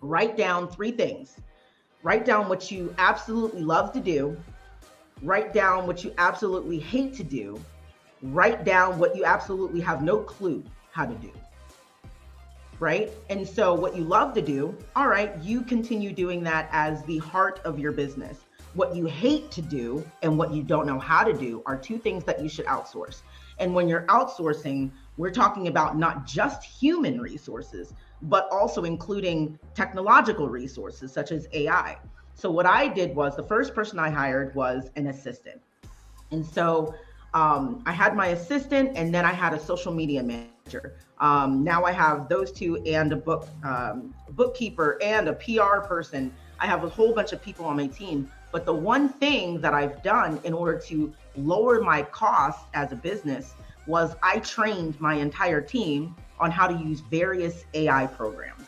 Write down three things. Write down what you absolutely love to do. Write down what you absolutely hate to do. Write down what you absolutely have no clue how to do. Right? And so what you love to do, all right, you continue doing that as the heart of your business. What you hate to do and what you don't know how to do are two things that you should outsource. And when you're outsourcing, we're talking about not just human resources, but also including technological resources such as AI. So what I did was the first person I hired was an assistant. And so I had my assistant, and then I had a social media manager. Now I have those two and a bookkeeper and a PR person. I have a whole bunch of people on my team. But the one thing that I've done in order to lower my costs as a business was I trained my entire team on how to use various AI programs.